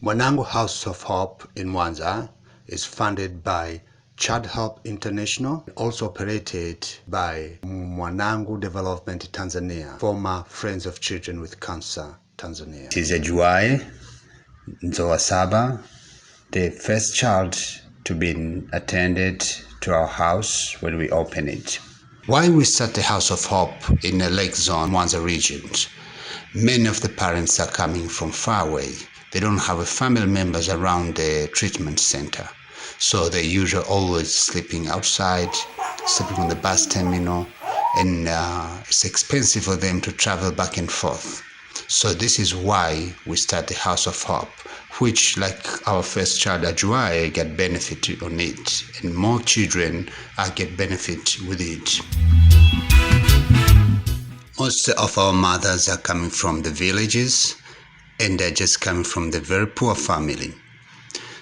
Mwanangu House of Hope in Mwanza is funded by Child Help International, also operated by Mwanangu Development Tanzania, former Friends of Children with Cancer Tanzania. It is a July, Nzoa Saba, the first child to be attended to our house when we open it. Why we start the House of Hope in the Lake Zone, Mwanza region? Many of the parents are coming from far away. They don't have family members around the treatment center. So they usually always sleeping outside, sleeping on the bus terminal, and it's expensive for them to travel back and forth. So this is why we start the House of Hope, which, like our first child, Ajuai, get benefit on it, and more children get benefit with it. Most of our mothers are coming from the villages, and they're just coming from the very poor family.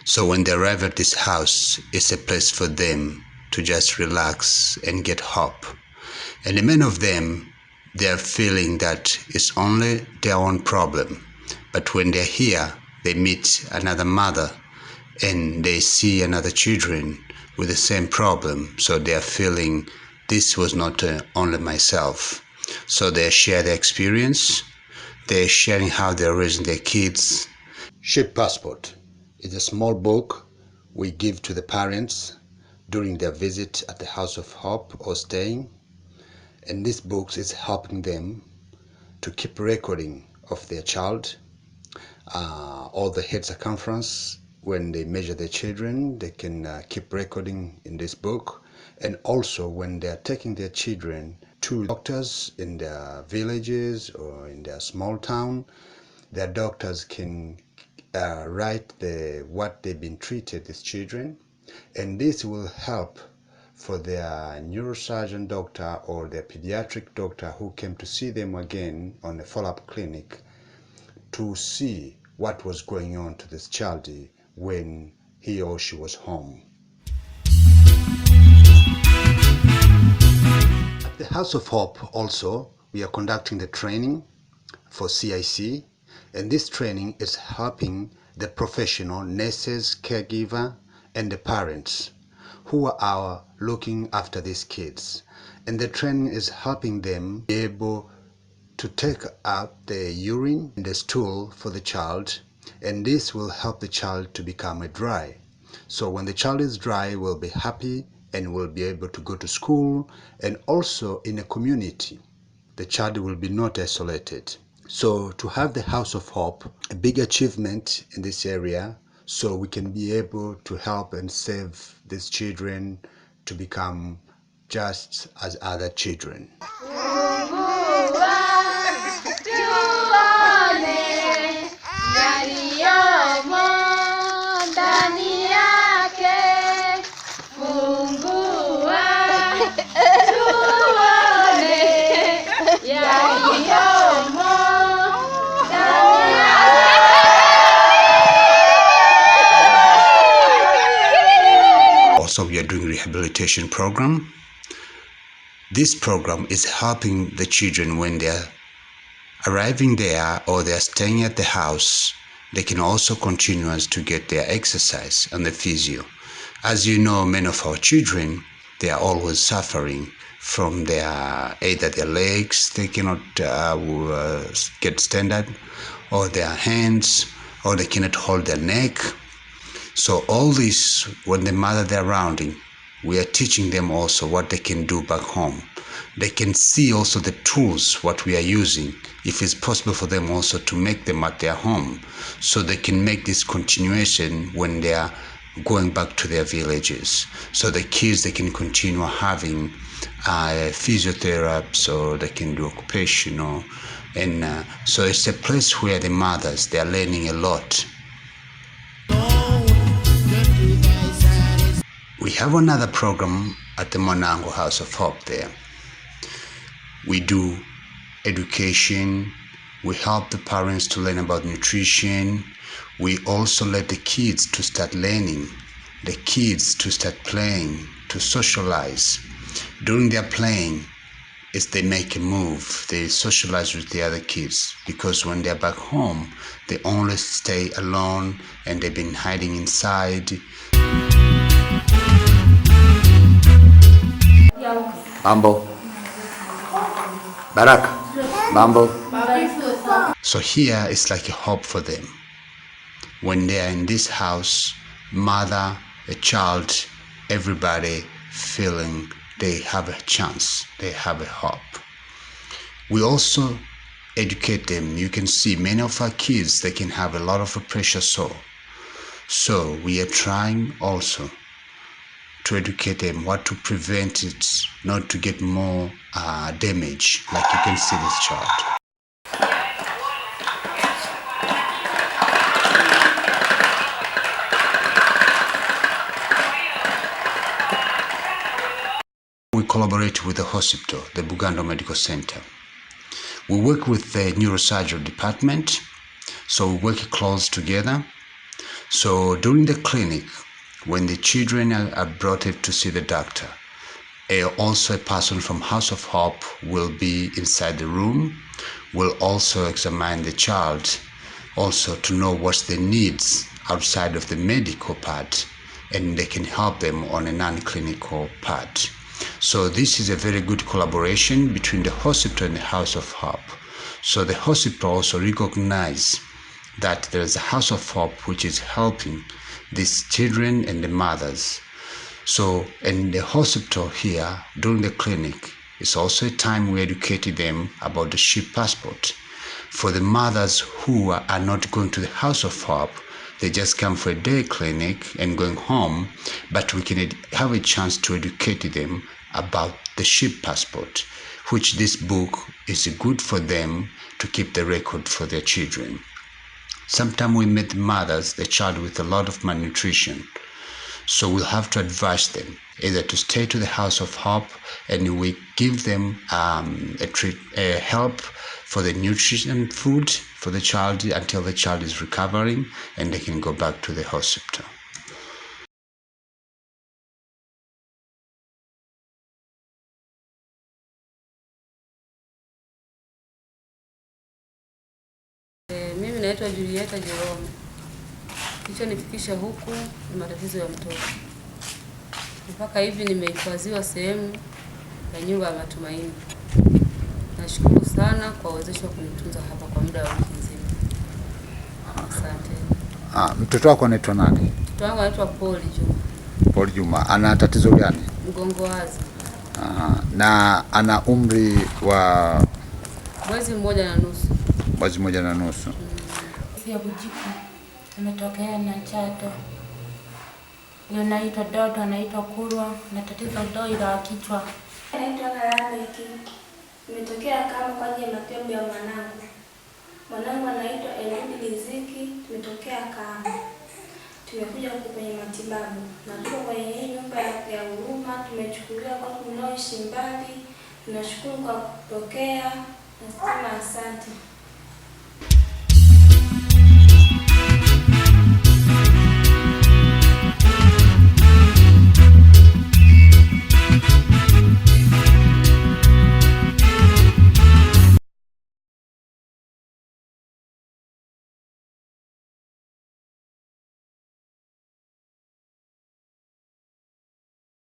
So when they arrive at this house, it's a place for them to just relax and get hope. And many of them, they're feeling that it's only their own problem. But when they're here, they meet another mother and they see another children with the same problem. So they're feeling this was not only myself. So they share their experience. They're sharing how they're raising their kids. Ship Passport is a small book we give to the parents during their visit at the House of Hope or staying. And this book is helping them to keep recording of their child, all the head circumference. When they measure their children, they can keep recording in this book. And also when they're taking their children to doctors in their villages or in their small town, their doctors can write what they've been treated as children, and this will help for their neurosurgeon doctor or their pediatric doctor who came to see them again on a follow-up clinic to see what was going on to this child when he or she was home. At the House of Hope also, we are conducting the training for CIC, and this training is helping the professional nurses, caregiver, and the parents who are looking after these kids. And the training is helping them be able to take out the urine and the stool for the child, and this will help the child to become dry. So when the child is dry, will be happy and will be able to go to school, and also in a community. The child will be not isolated. So to have the House of Hope, a big achievement in this area, so we can be able to help and save these children to become just as other children. Also, we are doing Rehabilitation Program. This program is helping the children when they're arriving there or they're staying at the house. They can also continue to get their exercise and the physio. As you know, many of our children, they are always suffering from either their legs, they cannot get standard, or their hands, or they cannot hold their neck. So all this, when the mother they're rounding, we are teaching them also what they can do back home. They can see also the tools, what we are using, if it's possible for them also to make them at their home, so they can make this continuation when they are going back to their villages. So the kids, they can continue having physiotherapy, so they can do occupational. And so it's a place where the mothers, they are learning a lot. We have another program at the Mwanangu House of Hope there. We do education, we help the parents to learn about nutrition. We also let the kids to start learning, the kids to start playing, to socialize. During their playing, is they make a move, they socialize with the other kids, because when they're back home, they only stay alone and they've been hiding inside. Mambo. Baraka. Mambo. So here it's like a hope for them. When they are in this house, mother, a child, everybody feeling they have a chance, they have a hope. We also educate them. You can see many of our kids, they can have a lot of pressure sore. So we are trying also to educate them what to prevent it, not to get more damage, like you can see this child. We collaborate with the hospital, the Bugando Medical Center. We work with the neurosurgery department, so we work close together. So during the clinic, when the children are brought in to see the doctor, also a person from House of Hope will be inside the room, will also examine the child, also to know what's the needs outside of the medical part, and they can help them on a non-clinical part. So this is a very good collaboration between the hospital and the House of Hope. So the hospital also recognize that there is a House of Hope which is helping these children and the mothers. So in the hospital here, during the clinic, it's also a time we educated them about the ship passport. For the mothers who are not going to the House of Hope, they just come for a day clinic and going home, but we can have a chance to educate them about the ship passport, which this book is good for them to keep the record for their children. Sometimes we meet mothers, the child with a lot of malnutrition. So we'll have to advise them either to stay to the House of Hope, and we give them a help for the nutrition food for the child until the child is recovering and they can go back to the hospital. Mimi naitwa Julieta Jerome. Kilichonifikisha huku ni matatizo ya mtoto. Mpaka hivi nimehifadhiwa sehemu ya nyumba ya matumaini. Nashukuru sana kwa uwezesho kunitunza hapa kwa muda wa wiki nzima. Asante. Mtoto wako anaitwa nani? Mtoto wangu anaitwa Paul Juma. Paul Juma. Ana tatizo gani? Mgongo wazi. Na ana umri wa mwezi mmoja na nusu. Mwezi mmoja na nusu. Ya kujiku nimetokea na Chato. Yule anaitwa Dodo, anaitwa Kurwa, na tatizo doi la kichwa. Anaitwa Karameki. Nimetokea kama kwa ajili ya matibabu ya mwanangu. Mwanangu anaitwa Eludi Riziki, tumetokea kama. Tumekuja huko kwenye matibabu. Na tuko kwenye hii nyumba ya huruma, tumechukuliwa kwa kunoishi mbali. Tunashukuru kwa kupokea. Nasema asante.